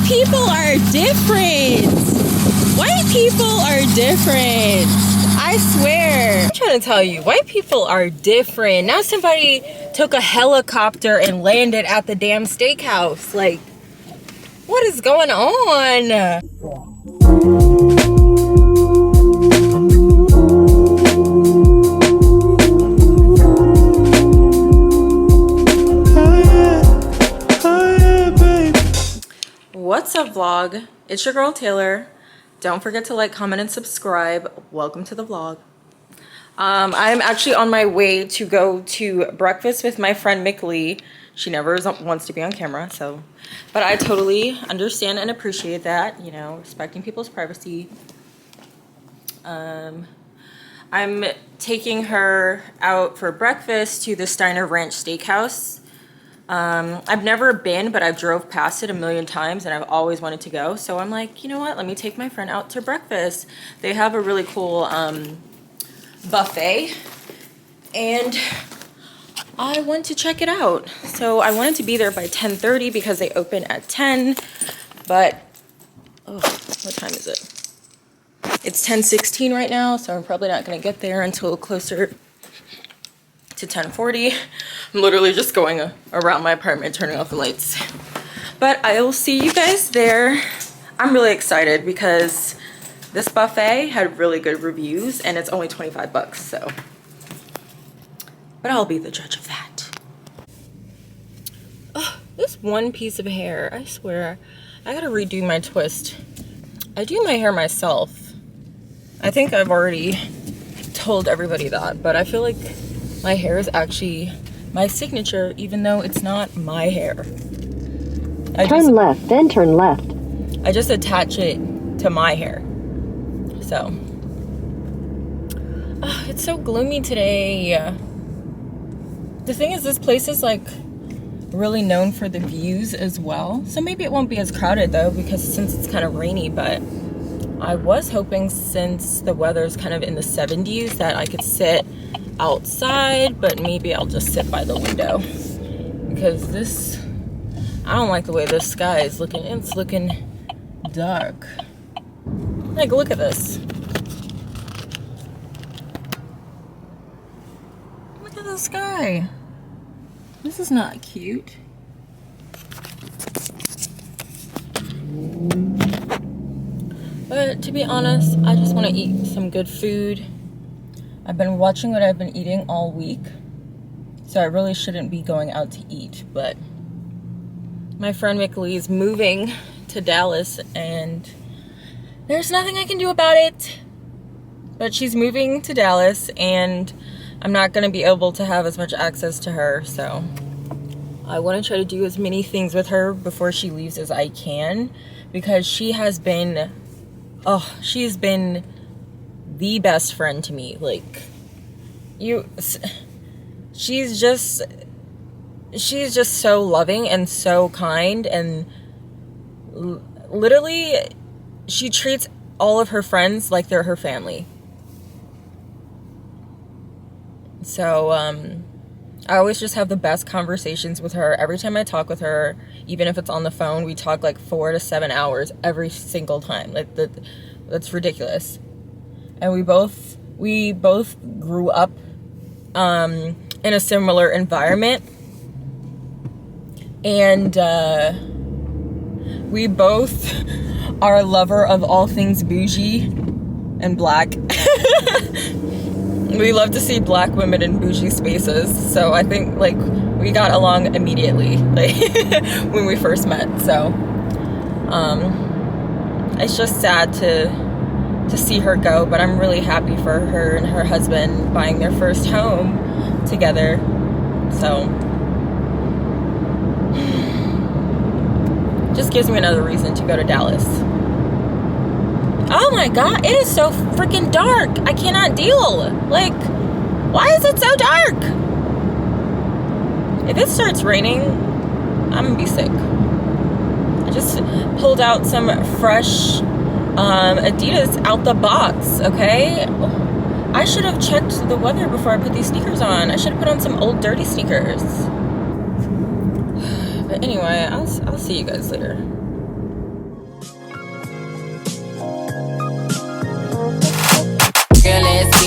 people are different. White people are different. I swear. I'm trying to tell you, white people are different. Now somebody took a helicopter and landed at the damn steakhouse. Like, what is going on? What's up, vlog? It's your girl Taylor. Don't forget to like, comment, and subscribe. Welcome to the vlog. I'm actually on my way to go to breakfast with my friend Lee. She never wants to be on camera, so, but I totally understand and appreciate that, you know, respecting people's privacy. I'm taking her out for breakfast to the Steiner Steakhouse. I've never been, but I've drove past it a million times and I've always wanted to go. So I'm like, you know what? Let me take my friend out to breakfast. They have a really cool buffet and I want to check it out. So I wanted to be there by 10:30 because they open at 10, but oh, what time is it? It's 10:16 right now, so I'm probably not going to get there until closer to 10:40. I'm literally just going around my apartment turning off the lights, but I will see you guys there. I'm really excited because this buffet had really good reviews and it's only 25 bucks, so, but I'll be the judge of that. Oh, this one piece of hair, I swear I gotta redo my twist. I do my hair myself. I think I've already told everybody that, but I feel like my hair is actually my signature, even though it's not my hair. Turn left, then turn left. I just attach it to my hair. So, it's so gloomy today. The thing is, this place is like really known for the views as well. So maybe it won't be as crowded though, because since it's kind of rainy, but I was hoping since the weather's kind of in the 70s that I could sit outside, but maybe I'll just sit by the window because I don't like the way this sky is looking. It's looking dark. Like, look at this. Look at the sky. This is not cute. But to be honest, I just want to eat some good food. I've been watching what I've been eating all week, so I really shouldn't be going out to eat, but my friend Lee is moving to Dallas and there's nothing I can do about it. But she's moving to Dallas and I'm not going to be able to have as much access to her, so I want to try to do as many things with her before she leaves as I can, because she has been, she's been the best friend to me. Like, she's just so loving and so kind, and literally she treats all of her friends like they're her family. So I always just have the best conversations with her. Every time I talk with her, even if it's on the phone, we talk like 4 to 7 hours every single time. Like, that's ridiculous. And we both grew up in a similar environment, and we both are a lover of all things bougie and black. We love to see black women in bougie spaces, so I think like we got along immediately, like when we first met. So it's just sad to see her go, but I'm really happy for her and her husband buying their first home together. So just gives me another reason to go to Dallas. Oh my god, it is so freaking dark. I cannot deal. Like, why is it so dark? If it starts raining, I'm gonna be sick. I just pulled out some fresh Adidas out the box, okay? I should have checked the weather before I put these sneakers on. I should have put on some old dirty sneakers. But anyway, I'll see you guys later.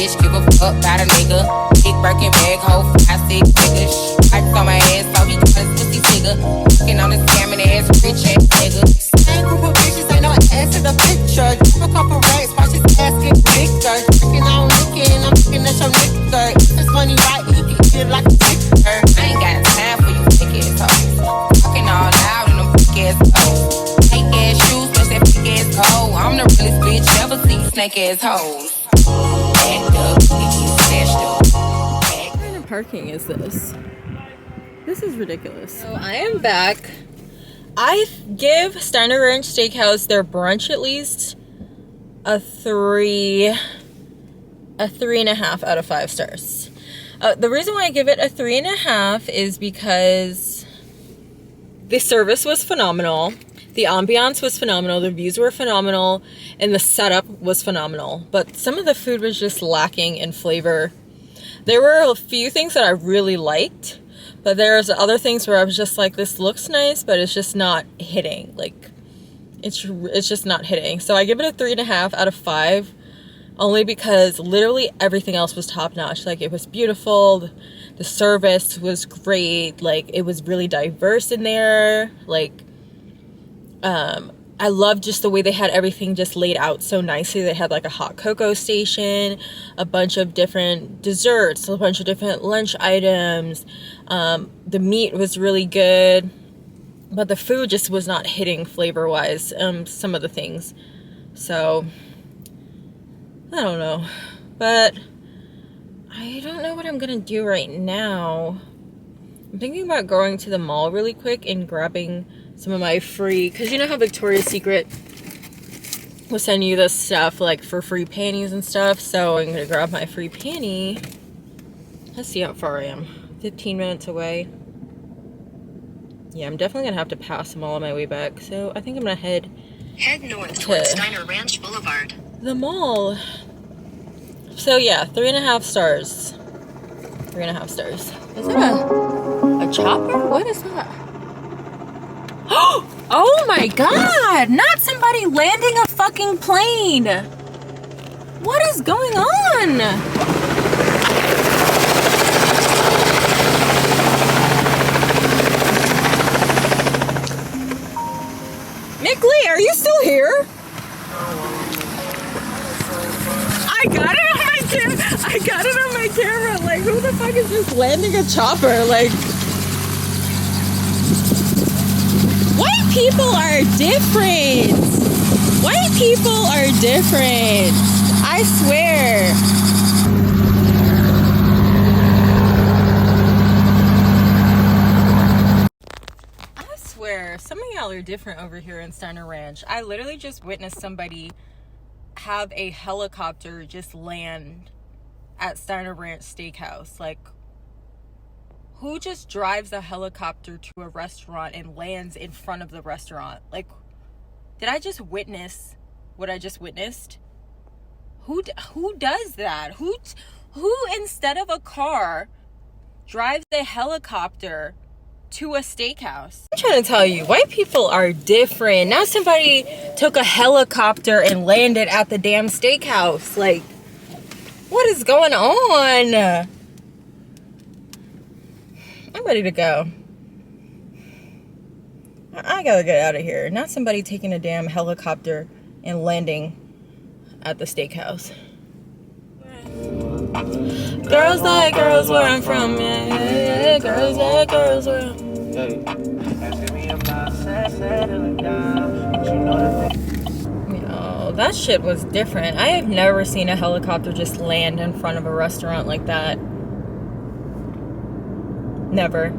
bitch, give a fuck about a nigga. Big Birkin bag, hoe, 5, 6 niggas. Ice on my ass, so he got his pussy nigga. Fucking on this scamming ass, rich ass nigga. Same group of bitches, ain't no ass in the picture. Give a couple racks, watch his ass get bigger. Freaking on looking, I'm looking at your nigga. If this money right, you can get it like a picture. I ain't got time for you fake ass hoes. Fucking all loud in them big ass hoes. Fake ass shoes, plus that big ass hoe. I'm the realest bitch ever see snake ass hoes. Backed up, snatched up. What kind of parking is this? This is ridiculous. So I am back. I give Steiner Ranch Steakhouse their brunch at least a 3.5 out of 5 stars. The reason why I give it a 3.5 is because the service was phenomenal. The ambiance was phenomenal, the views were phenomenal, and the setup was phenomenal. But some of the food was just lacking in flavor. There were a few things that I really liked, but there's other things where I was just like, this looks nice, but it's just not hitting. Like, it's just not hitting. So I give it a 3.5 out of 5, only because literally everything else was top notch. Like, it was beautiful, the service was great, like, it was really diverse in there. Like, I love just the way they had everything just laid out so nicely. They had like a hot cocoa station, a bunch of different desserts, a bunch of different lunch items. The meat was really good, but the food just was not hitting flavor-wise, some of the things. So, I don't know. But I don't know what I'm gonna do right now. I'm thinking about going to the mall really quick and grabbing some of my free, because you know how Victoria's Secret will send you this stuff like for free panties and stuff. So I'm gonna grab my free panty. Let's see how far I am. 15 minutes away. Yeah, I'm definitely gonna have to pass the mall on my way back. So I think I'm gonna head north towards Steiner Ranch Boulevard. The mall. So yeah, 3.5 stars. 3.5 stars. Is that a chopper? What is that? Oh my god! Not somebody landing a fucking plane! What is going on? Mick Lee, are you still here? I got it on my camera. I got it on my camera. Like, who the fuck is just landing a chopper? Like, white people are different. White people are different. I swear. I swear, some of y'all are different over here in Steiner Ranch. I literally just witnessed somebody have a helicopter just land at Steiner Ranch Steakhouse. Like, who just drives a helicopter to a restaurant and lands in front of the restaurant? Like, did I just witness what I just witnessed? Who does that? Who instead of a car drives a helicopter to a steakhouse? I'm trying to tell you, white people are different. Now somebody took a helicopter and landed at the damn steakhouse. Like, what is going on? I'm ready to go. I gotta get out of here. Not somebody taking a damn helicopter and landing at the steakhouse. Girls like girls where I'm from, yeah. Girls like girls where I'm from. That shit was different. I have never seen a helicopter just land in front of a restaurant like that. Never.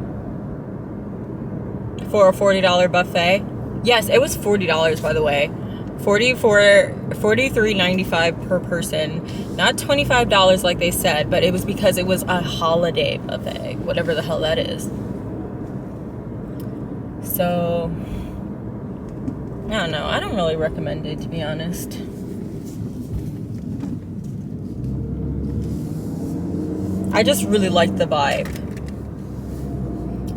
For a $40 buffet. Yes, it was $40, by the way. $43.95 per person. Not $25 like they said, but it was because it was a holiday buffet, whatever the hell that is. So, I don't know. I don't really recommend it, to be honest. I just really like the vibe.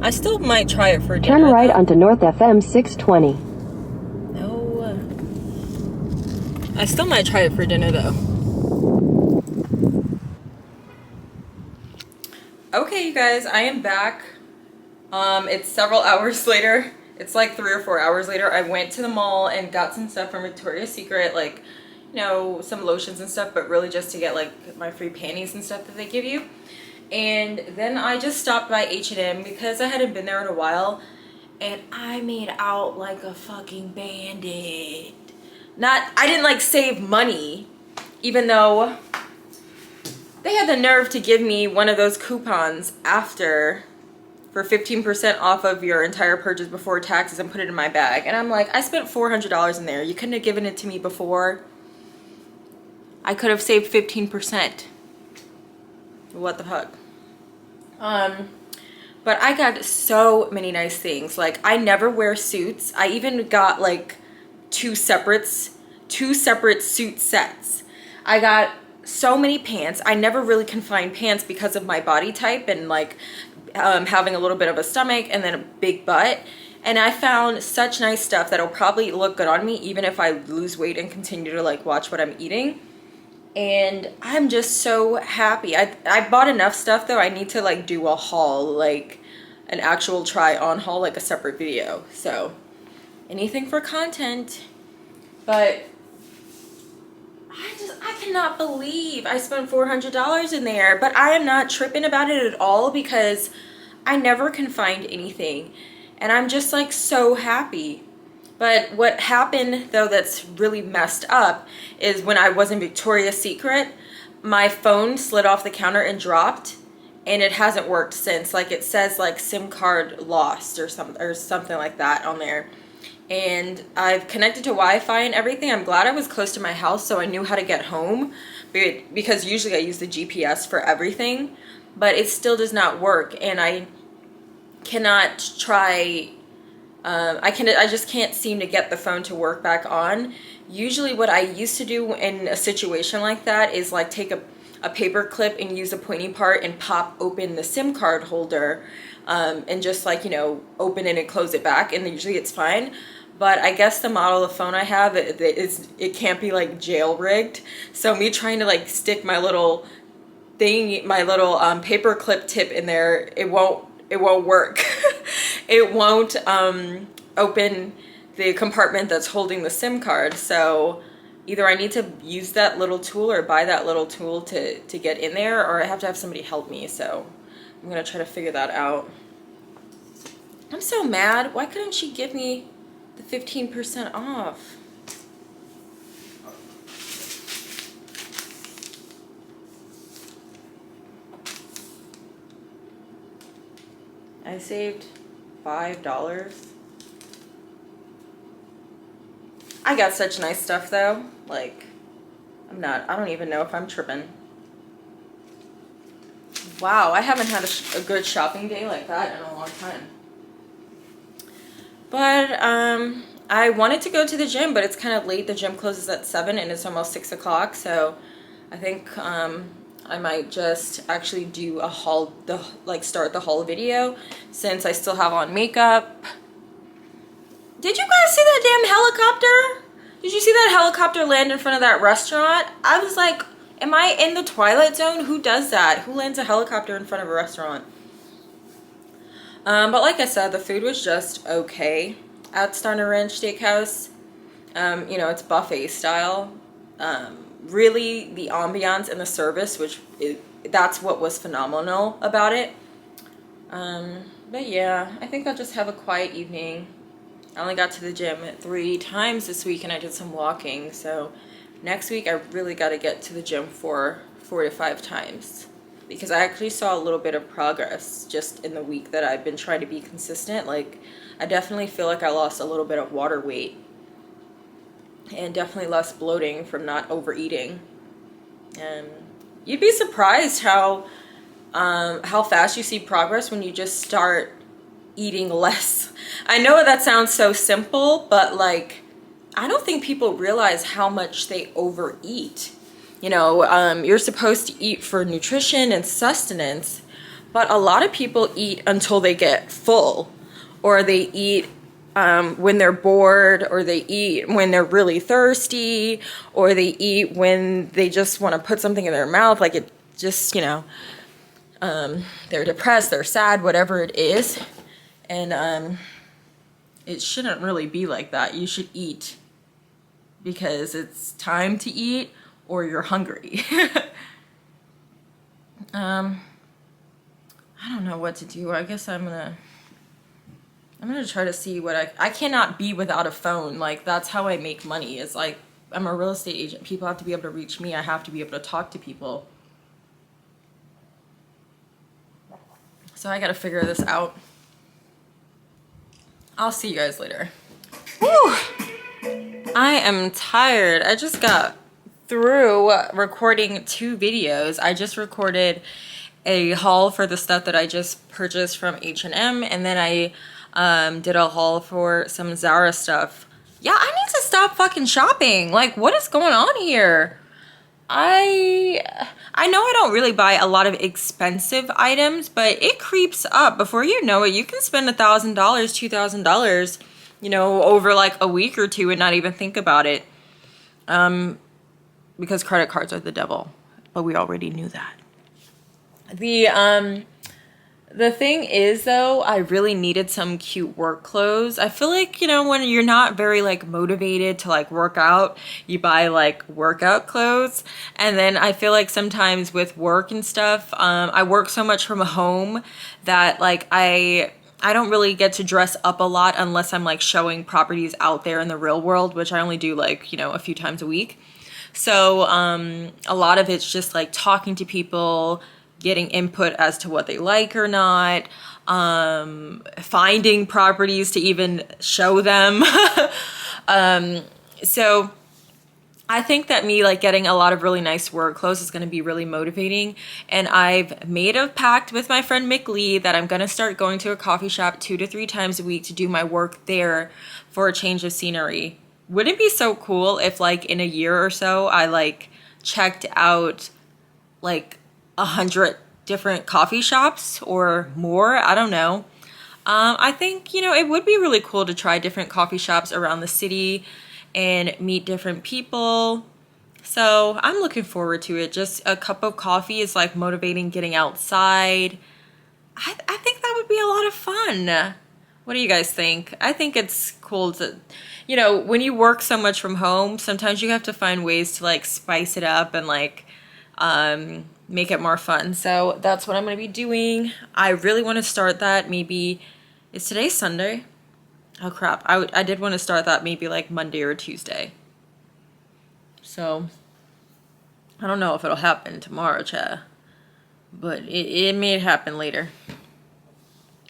I still might try it for dinner. Turn right onto North FM 620. No. I still might try it for dinner, though. Okay, you guys, I am back. It's several hours later. It's like 3 or 4 hours later. I went to the mall and got some stuff from Victoria's Secret, like, you know, some lotions and stuff, but really just to get like my free panties and stuff that they give you. And then I just stopped by H&M because I hadn't been there in a while, and I made out like a fucking bandit. I didn't like save money, even though they had the nerve to give me one of those coupons after for 15% off of your entire purchase before taxes and put it in my bag. And I'm like, I spent $400 in there. You couldn't have given it to me before. I could have saved 15%. What the fuck? But I got so many nice things. Like, I never wear suits. I even got like two separate suit sets. I got so many pants. I never really can find pants because of my body type and like having a little bit of a stomach and then a big butt. And I found such nice stuff that'll probably look good on me even if I lose weight and continue to like watch what I'm eating. And I'm just so happy. I bought enough stuff though. I need to like do a haul, like an actual try on haul, like a separate video. So anything for content. But I cannot believe I spent $400 in there, but I am not tripping about it at all because I never can find anything, and I'm just like so happy. But what happened though that's really messed up is when I was in Victoria's Secret, my phone slid off the counter and dropped, and it hasn't worked since. Like, it says like SIM card lost or something like that on there. And I've connected to Wi-Fi and everything. I'm glad I was close to my house so I knew how to get home, because usually I use the GPS for everything, but it still does not work. And I cannot try, I just can't seem to get the phone to work back on. Usually what I used to do in a situation like that is like take a paper clip and use a pointy part and pop open the SIM card holder, and just like, you know, open it and close it back, and usually it's fine. But I guess the model of phone I have, it can't be like jail rigged. So me trying to like stick my little thing, my little paper clip tip in there, it won't work. It won't open the compartment that's holding the SIM card. So either I need to use that little tool or buy that little tool to get in there, or I have to have somebody help me. So I'm gonna try to figure that out. I'm so mad. Why couldn't she give me the 15% off? I saved $5. I got such nice stuff though. Like, I don't even know if I'm tripping. Wow, I haven't had a good shopping day like that in a long time. But I wanted to go to the gym, but it's kind of late. The gym closes at 7 and it's almost 6 o'clock. So I think I might just actually do a haul, start the haul video, since I still have on makeup. Did you guys see that damn helicopter? Did you see that helicopter land in front of that restaurant? I was like, am I in the Twilight Zone? Who does that? Who lands a helicopter in front of a restaurant? But like I said, the food was just okay at Steiner Steakhouse. You know, it's buffet style. Really, the ambiance and the service, that's what was phenomenal about it. But yeah, I think I'll just have a quiet evening. I only got to the gym 3 times this week and I did some walking. So next week I really got to get to the gym 4 to 5 times. Because I actually saw a little bit of progress just in the week that I've been trying to be consistent. Like, I definitely feel like I lost a little bit of water weight. And definitely less bloating from not overeating. And you'd be surprised how fast you see progress when you just start eating less. I know that sounds so simple, but like, I don't think people realize how much they overeat. You know, you're supposed to eat for nutrition and sustenance, but a lot of people eat until they get full, or they eat when they're bored, or they eat when they're really thirsty, or they eat when they just want to put something in their mouth. Like, it just, you know, they're depressed, they're sad, whatever it is. And it shouldn't really be like that. You should eat because it's time to eat or you're hungry. I don't know what to do. I guess I'm gonna try to see what I cannot be without a phone. Like, that's how I make money. It's like, I'm a real estate agent. People have to be able to reach me. I have to be able to talk to people. So I gotta figure this out. I'll see you guys later. Whew. I am tired. I just got through recording 2 videos. I just recorded a haul for the stuff that I just purchased from H&M, and then I did a haul for some Zara stuff. Yeah, I need to stop fucking shopping. Like, what is going on here? I know I don't really buy a lot of expensive items, but it creeps up. Before you know it, you can spend $1,000, $2,000, you know, over like a week or 2 and not even think about it. Because credit cards are the devil, but we already knew that. The thing is, though, I really needed some cute work clothes. I feel like, you know, when you're not very, like, motivated to, like, work out, you buy, like, workout clothes. And then I feel like sometimes with work and stuff, I work so much from home that, like, I don't really get to dress up a lot unless I'm, like, showing properties out there in the real world, which I only do, like, you know, a few times a week. So a lot of it's just, like, talking to people, getting input as to what they like or not, finding properties to even show them. So I think that me like getting a lot of really nice work clothes is going to be really motivating. And I've made a pact with my friend Mick Lee that I'm going to start going to a coffee shop 2 to 3 times a week to do my work there for a change of scenery. Wouldn't it be so cool if like in a year or so I like checked out like 100 different coffee shops or more? I don't know. I think, you know, it would be really cool to try different coffee shops around the city and meet different people. So I'm looking forward to it. Just a cup of coffee is like motivating getting outside. I think that would be a lot of fun. What do you guys think? I think it's cool to, you know, when you work so much from home, sometimes you have to find ways to like spice it up and like, make it more fun. So that's what I'm going to be doing. I really want to start that maybe, is today Sunday? Oh crap. I did want to start that maybe like Monday or Tuesday. So I don't know if it'll happen tomorrow, chat, but it may happen later.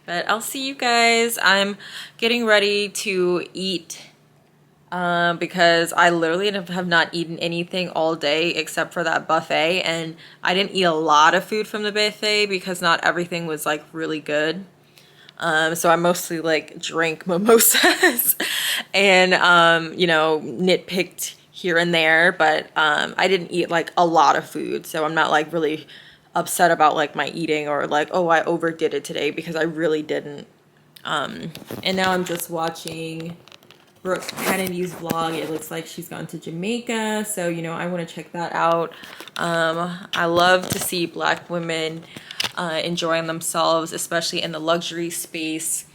But I'll see you guys. I'm getting ready to eat because I literally have not eaten anything all day except for that buffet, and I didn't eat a lot of food from the buffet because not everything was like really good. So I mostly like drank mimosas and you know, nitpicked here and there, but I didn't eat like a lot of food, so I'm not like really upset about like my eating or like, oh, I overdid it today, because I really didn't. And now I'm just watching Brooke Kennedy's vlog. It looks like she's gone to Jamaica, so you know, I want to check that out. I love to see Black women enjoying themselves, especially in the luxury space.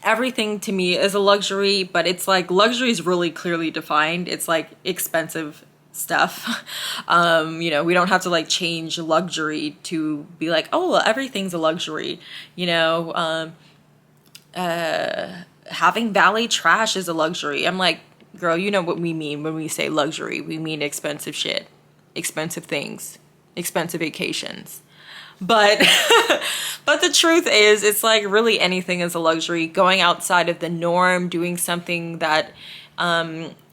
Everything to me is a luxury, but it's like luxury is really clearly defined. It's like expensive stuff. You know, we don't have to like change luxury to be like, oh, well, everything's a luxury, you know. Having valet trash is a luxury. I'm like, girl, you know what we mean when we say luxury. We mean expensive shit, expensive things, expensive vacations. But but the truth is, it's like really anything is a luxury. Going outside of the norm, doing something that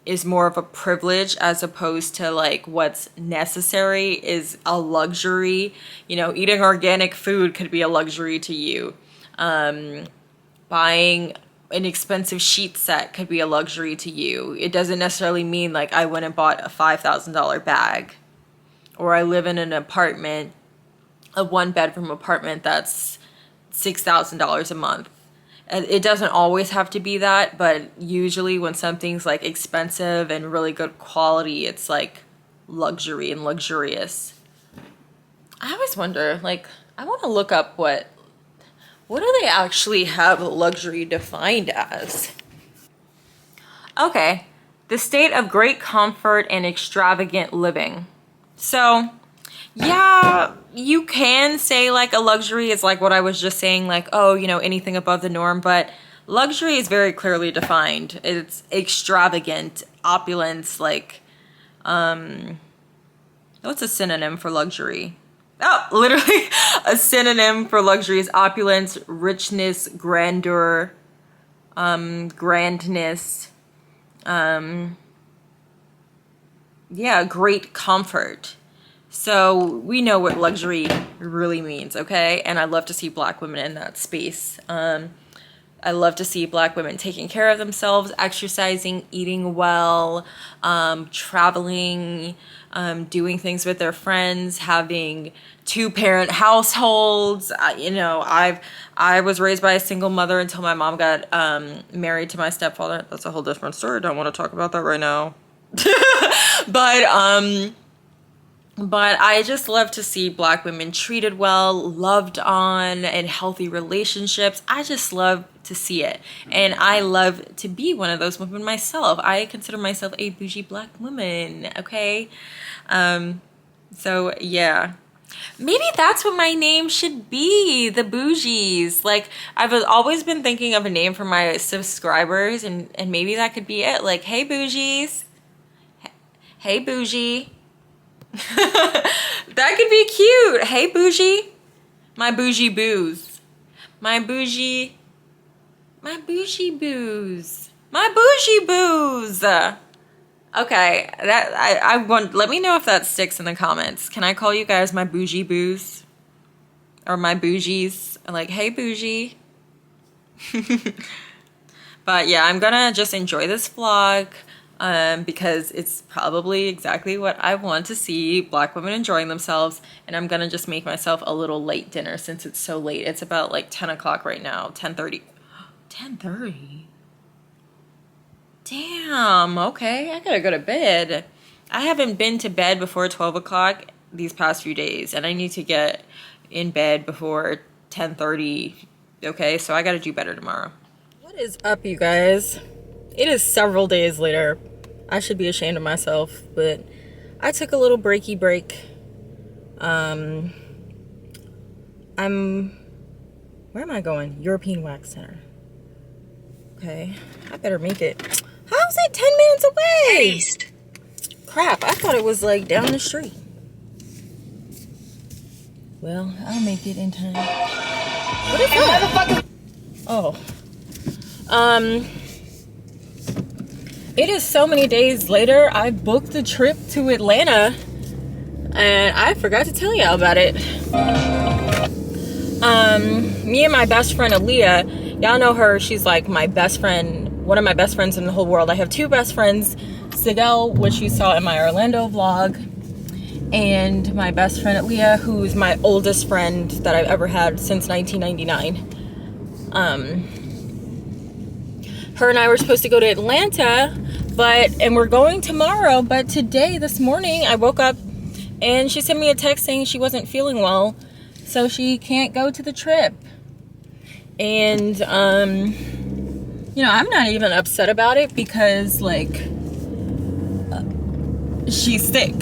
is more of a privilege as opposed to like what's necessary is a luxury. You know, eating organic food could be a luxury to you. Buying an expensive sheet set could be a luxury to you. It doesn't necessarily mean like I went and bought a $5,000 bag, or I live in an apartment, a 1-bedroom apartment that's $6,000 a month. It doesn't always have to be that, but usually when something's like expensive and really good quality, it's like luxury and luxurious. I always wonder, like, I want to look up what do they actually have luxury defined as? Okay, the state of great comfort and extravagant living. So, yeah, you can say like a luxury is like what I was just saying, like, oh, you know, anything above the norm, but luxury is very clearly defined. It's extravagant, opulence, like, what's a synonym for luxury? Oh, literally a synonym for luxury is opulence, richness, grandeur, grandness, yeah, great comfort. So we know what luxury really means, okay? And I love to see Black women in that space. I love to see Black women taking care of themselves, exercising, eating well, traveling, doing things with their friends, having 2-parent households. You know, I was raised by a single mother until my mom got married to my stepfather. That's a whole different story. I don't want to talk about that right now. But I just love to see Black women treated well, loved on, in healthy relationships. I just love to see it. And I love to be one of those women myself. I consider myself a bougie Black woman, okay? So, yeah. Maybe that's what my name should be, the Bougies. Like, I've always been thinking of a name for my subscribers, and maybe that could be it. Like, hey, Bougies. Hey, Bougie. That could be cute. Hey, Bougie. My bougie booze. My bougie booze. My bougie booze. Okay, I want. Let me know if that sticks in the comments. Can I call you guys my bougie booze? Or my bougies? Like, hey, bougie. But yeah, I'm gonna just enjoy this vlog. Because it's probably exactly what I want to see, Black women enjoying themselves, and I'm gonna just make myself a little late dinner since it's so late. It's about like 10 o'clock right now, 10:30. 10:30? Damn, okay, I gotta go to bed. I haven't been to bed before 12 o'clock these past few days, and I need to get in bed before 10:30, okay? So I gotta do better tomorrow. What is up, you guys? It is several days later. I should be ashamed of myself, but I took a little breaky break. Where am I going? European Wax Center. Okay, I better make it. How's it 10 minutes away? East. Crap, I thought it was like down the street. Well, I'll make it in time. What is that? Oh. It is so many days later. I booked the trip to Atlanta and I forgot to tell y'all about it. Me and my best friend Aaliyah, y'all know her. She's like my best friend, one of my best friends in the whole world. I have 2 best friends, Sigel, which you saw in my Orlando vlog, and my best friend Aaliyah, who's my oldest friend that I've ever had since 1999. Her and I were supposed to go to Atlanta, and we're going tomorrow, but today, this morning, I woke up and she sent me a text saying she wasn't feeling well, so she can't go to the trip. And, you know, I'm not even upset about it because, like, she's sick,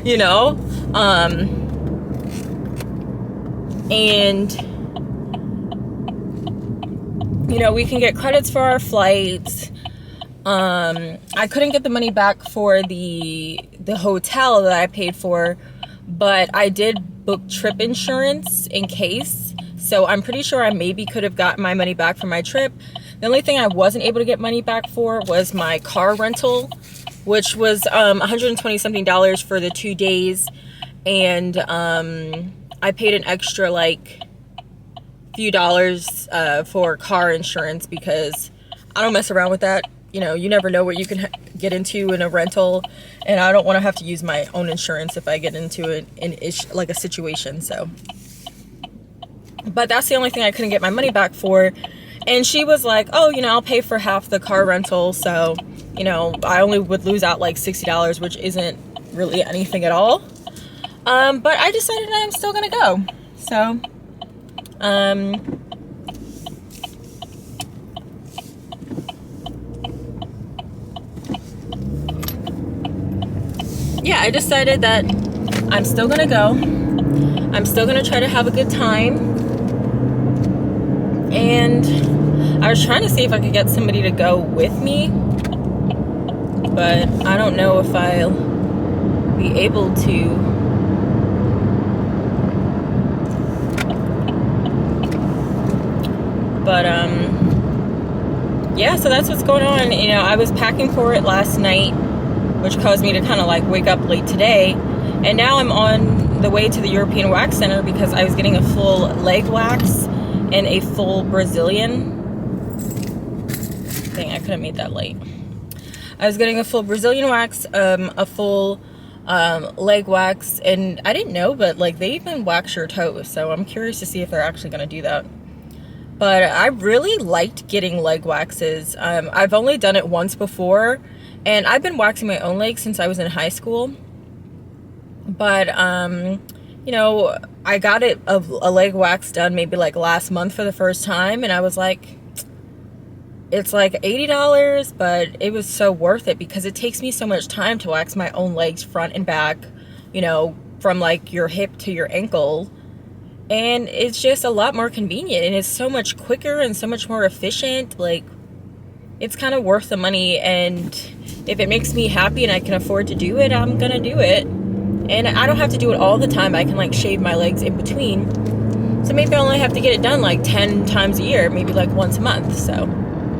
you know? And, you know, we can get credits for our flights. I couldn't get the money back for the hotel that I paid for, but I did book trip insurance in case. So I'm pretty sure I maybe could have got my money back for my trip. The only thing I wasn't able to get money back for was my car rental, which was $120 something for the 2 days. And I paid an extra like few dollars for car insurance because I don't mess around with that. You know, you never know what you can get into in a rental, and I don't want to have to use my own insurance if I get into like a situation. So, but that's the only thing I couldn't get my money back for. And she was like, oh, you know, I'll pay for half the car rental, so, you know, I only would lose out like $60, which isn't really anything at all. But I decided I'm still gonna go. So, yeah, I decided that I'm still gonna go. I'm still gonna try to have a good time. And I was trying to see if I could get somebody to go with me, but I don't know if I'll be able to. But yeah, so that's what's going on. You know, I was packing for it last night, which caused me to kind of like wake up late today, and now I'm on the way to the European Wax Center because I was getting a full leg wax and a full Brazilian. Dang, I could have made that light. I was getting a full Brazilian wax, a full leg wax, and I didn't know, but like they even wax your toes, so I'm curious to see if they're actually going to do that. But I really liked getting leg waxes. I've only done it once before, and I've been waxing my own legs since I was in high school. But, you know, I got a leg wax done maybe like last month for the first time, and I was like, it's like $80, but it was so worth it because it takes me so much time to wax my own legs front and back, you know, from like your hip to your ankle. And it's just a lot more convenient, and it's so much quicker and so much more efficient. Like, it's kind of worth the money, and if it makes me happy and I can afford to do it, I'm gonna do it. And I don't have to do it all the time. I can like shave my legs in between. So maybe I only have to get it done like 10 times a year, maybe like once a month. So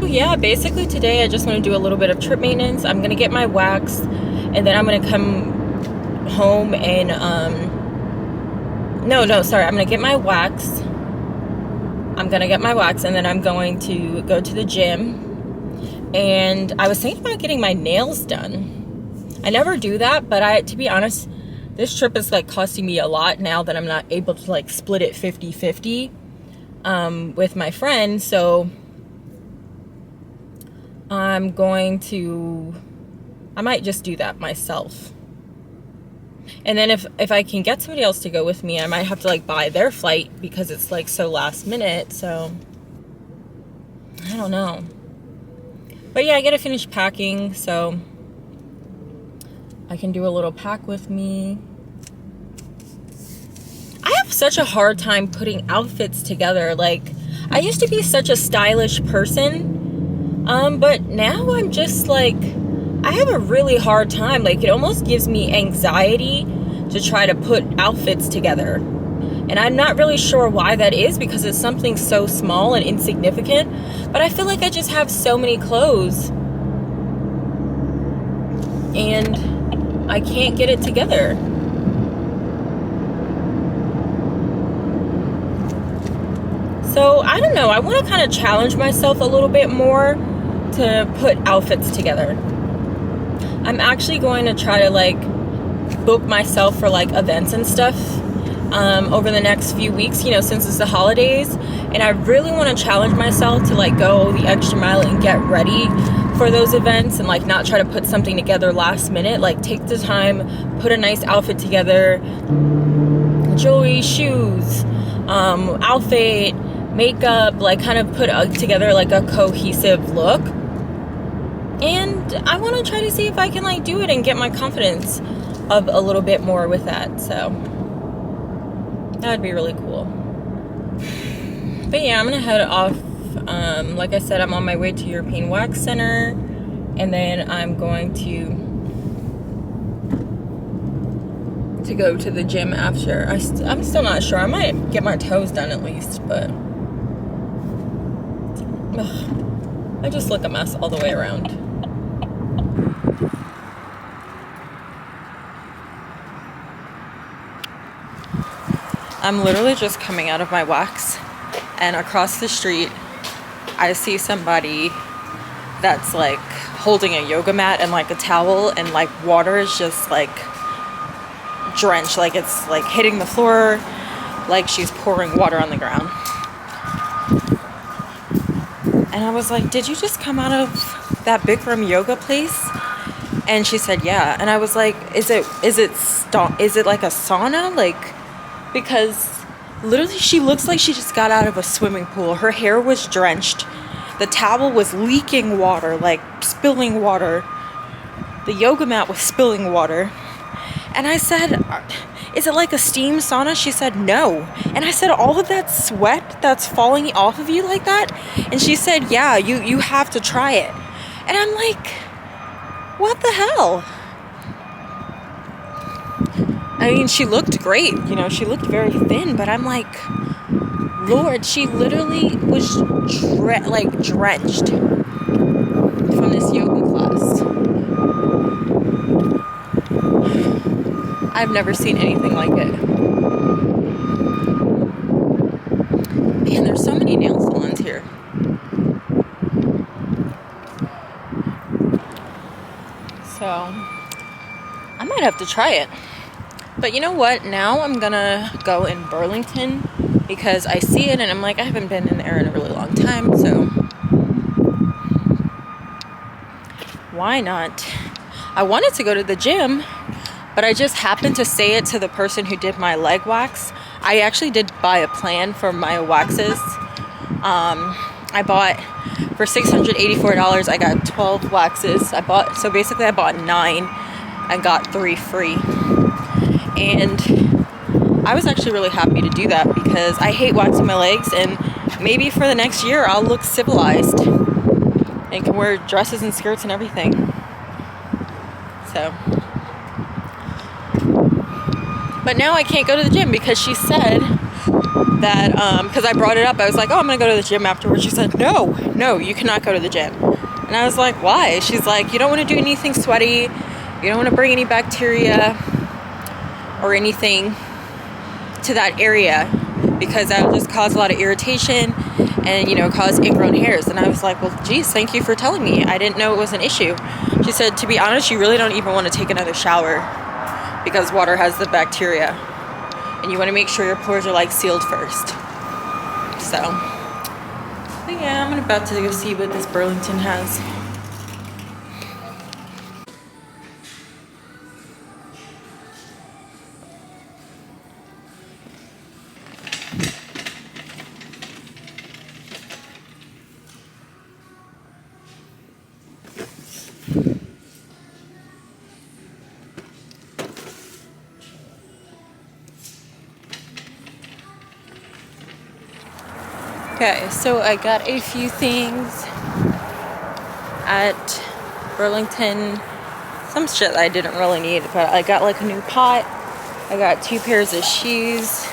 yeah, basically today I just want to do a little bit of trip maintenance. I'm gonna get my wax, and then I'm gonna come home and sorry, I'm gonna get my wax. I'm gonna get my wax, and then I'm going to go to the gym. And I was thinking about getting my nails done. I never do that, but to be honest, this trip is like costing me a lot now that I'm not able to like split it 50-50 with my friend. So I might just do that myself. And then if I can get somebody else to go with me, I might have to like buy their flight because it's like so last minute. So I don't know. But yeah, I gotta finish packing so I can do a little pack with me. I have such a hard time putting outfits together. Like, I used to be such a stylish person, but now I'm just like, I have a really hard time. Like, it almost gives me anxiety to try to put outfits together. And I'm not really sure why that is, because it's something so small and insignificant. But I feel like I just have so many clothes, and I can't get it together. So, I don't know. I want to kind of challenge myself a little bit more to put outfits together. I'm actually going to try to like book myself for like events and stuff over the next few weeks, you know, since it's the holidays. And I really want to challenge myself to like go the extra mile and get ready for those events, and like not try to put something together last minute. Like, take the time, put a nice outfit together, jewelry, shoes, outfit, makeup, like kind of put together like a cohesive look. And I want to try to see if I can like do it and get my confidence up a little bit more with that. So that would be really cool. But yeah, I'm gonna head off. Like I said, I'm on my way to European Wax Center, and then I'm going to go to the gym after. I'm still not sure. I might get my toes done at least, but I just look a mess all the way around. I'm literally just coming out of my wax, and across the street I see somebody that's like holding a yoga mat and like a towel, and like water is just like drenched, like it's like hitting the floor, like she's pouring water on the ground. And I was like, did you just come out of that Bikram yoga place? And she said, yeah. And I was like, is it like a sauna? Like, because literally she looks like she just got out of a swimming pool. Her hair was drenched. The towel was leaking water, like spilling water. The yoga mat was spilling water. And I said, is it like a steam sauna? She said, no. And I said, all of that sweat that's falling off of you like that? And she said, yeah, you have to try it. And I'm like, what the hell? I mean, she looked great. You know, she looked very thin, but I'm like, Lord, she literally was drenched from this yoga class. I've never seen anything like it. Man, there's so many nail salons here. So, I might have to try it. But you know what? Now I'm gonna go in Burlington because I see it and I'm like, I haven't been in there in a really long time, so why not? I wanted to go to the gym, but I just happened to say it to the person who did my leg wax. I actually did buy a plan for my waxes. I bought for $684. I got 12 waxes. I bought 9 and got 3 free. And I was actually really happy to do that because I hate waxing my legs, and maybe for the next year I'll look civilized and can wear dresses and skirts and everything. So, but now I can't go to the gym because she said that, because I brought it up, I was like, oh, I'm gonna go to the gym afterwards. She said, no, you cannot go to the gym. And I was like, why? She's like, you don't want to do anything sweaty, you don't want to bring any bacteria or anything to that area because that will just cause a lot of irritation and, you know, cause ingrown hairs. And I was like, well, geez, thank you for telling me. I didn't know it was an issue. She said, to be honest, you really don't even want to take another shower because water has the bacteria and you want to make sure your pores are like sealed first. So, but yeah, I'm about to go see what this Burlington has. Okay, so I got a few things at Burlington. Some shit I didn't really need, but I got like a new pot. I got 2 pairs of shoes.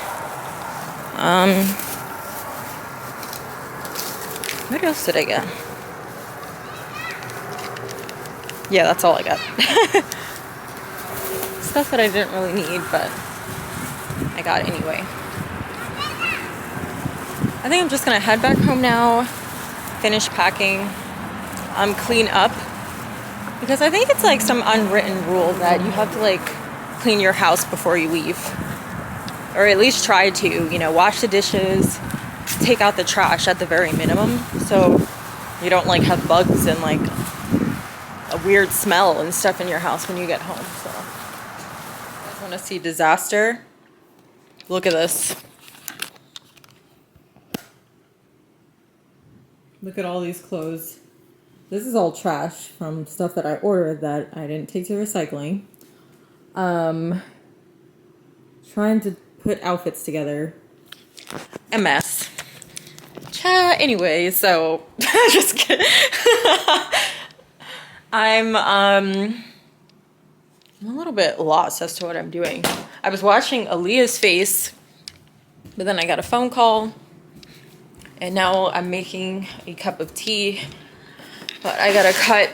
What else did I get? Yeah, that's all I got. Stuff that I didn't really need, but I got anyway. I think I'm just gonna head back home now, finish packing, clean up, because I think it's like some unwritten rule that you have to like clean your house before you leave, or at least try to, you know, wash the dishes, take out the trash at the very minimum, so you don't like have bugs and like a weird smell and stuff in your house when you get home. So, you guys want to see disaster? Look at this. Look at all these clothes. This is all trash from stuff that I ordered that I didn't take to recycling. Trying to put outfits together. A mess. Anyway, so just kidding. I'm a little bit lost as to what I'm doing. I was watching Aaliyah's face, but then I got a phone call. And now I'm making a cup of tea, but I gotta cut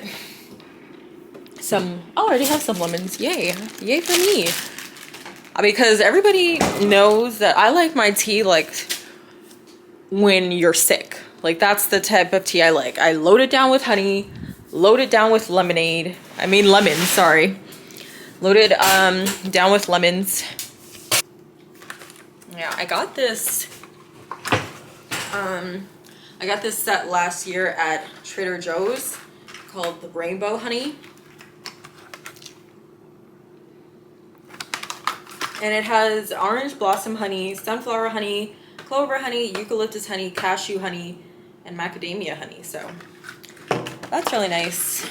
some, oh, I already have some lemons, yay for me. Because everybody knows that I like my tea like when you're sick. Like that's the type of tea I like. I load it down with honey, load it down with lemons, sorry. Load it down with lemons. Yeah, I got this set last year at Trader Joe's called the Rainbow Honey. And it has orange blossom honey, sunflower honey, clover honey, eucalyptus honey, cashew honey, and macadamia honey. So that's really nice.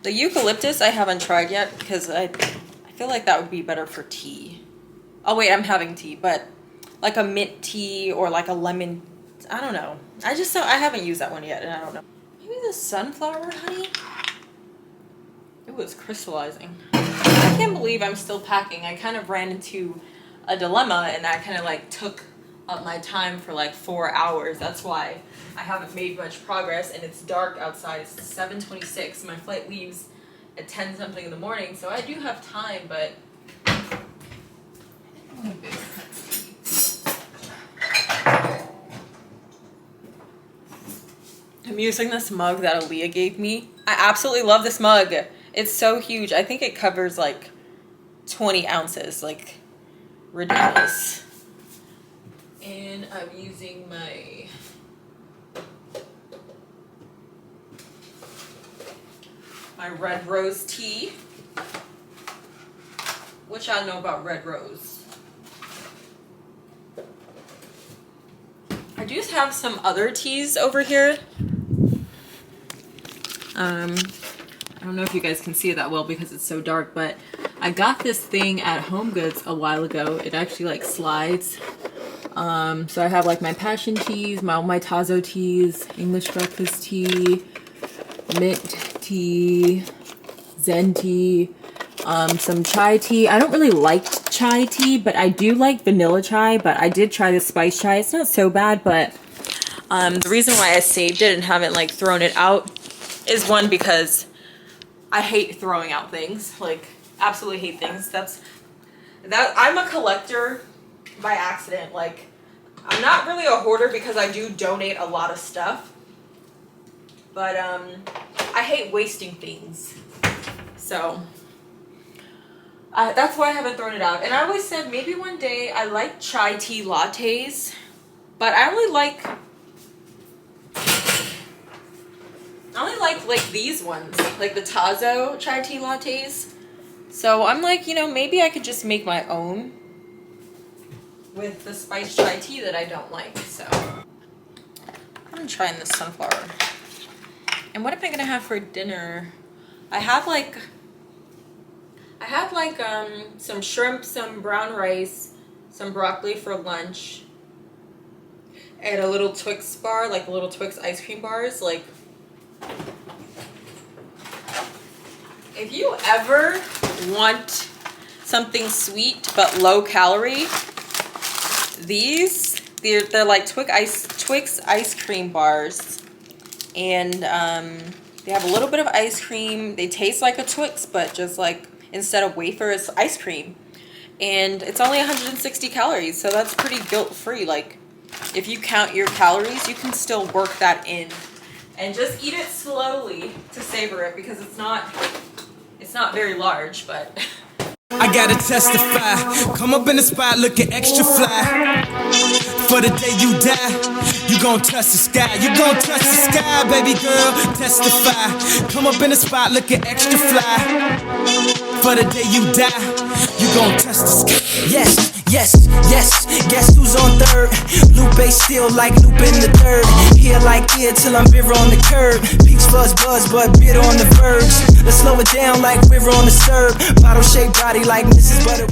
The eucalyptus I haven't tried yet because I feel like that would be better for tea. Oh wait, I'm having tea, but like a mint tea or like a lemon, I don't know. I haven't used that one yet, and I don't know. Maybe the sunflower honey? It was crystallizing. I can't believe I'm still packing. I kind of ran into a dilemma, and that kind of like took up my time for like 4 hours. That's why I haven't made much progress, and it's dark outside. It's 7:26. My flight leaves at 10 something in the morning, so I do have time, but I'm using this mug that Aaliyah gave me. I absolutely love this mug. It's so huge. I think it covers like 20 ounces, like ridiculous. And I'm using my red rose tea, which I know about red rose. I do have some other teas over here. I don't know if you guys can see it that well because it's so dark, but I got this thing at Home Goods a while ago. It actually like slides. So I have like my passion teas, my Tazo teas, English breakfast tea, mint tea, Zen tea, some chai tea. I don't really like chai tea, but I do like vanilla chai, but I did try the spice chai. It's not so bad, but the reason why I saved it and haven't like thrown it out is one, because I hate throwing out things, like absolutely hate things. I'm a collector by accident. Like, I'm not really a hoarder because I do donate a lot of stuff, but I hate wasting things. So that's why I haven't thrown it out. And I always said maybe one day. I like chai tea lattes, but I only like these ones, like the Tazo chai tea lattes. So I'm like, you know, maybe I could just make my own with the spiced chai tea that I don't like. So I'm trying this sunflower. And what am I gonna have for dinner? I had some shrimp, some brown rice, some broccoli for lunch, and a little Twix bar, like little Twix ice cream bars. Like, if you ever want something sweet but low calorie, they're like Twix ice cream bars, and they have a little bit of ice cream. They taste like a Twix, but just like instead of wafer, it's ice cream, and it's only 160 calories, so that's pretty guilt-free. Like, if you count your calories, you can still work that in, and just eat it slowly to savor it, because it's not very large, but I gotta testify. Come up in the spot looking extra fly. For the day you die, you gon' touch the sky. You gon' touch the sky, baby girl. Testify. Come up in the spot looking extra fly. For the day you die, you gon' touch the sky. Yes, yes, yes. Guess who's on third? Lupe still like Lupin the third. Here like here till I'm bitter on the curb. Peach fuzz buzz, but bitter on the verge. Let's slow it down like we're on the serve. Bottle shaped body like Mrs. Butter.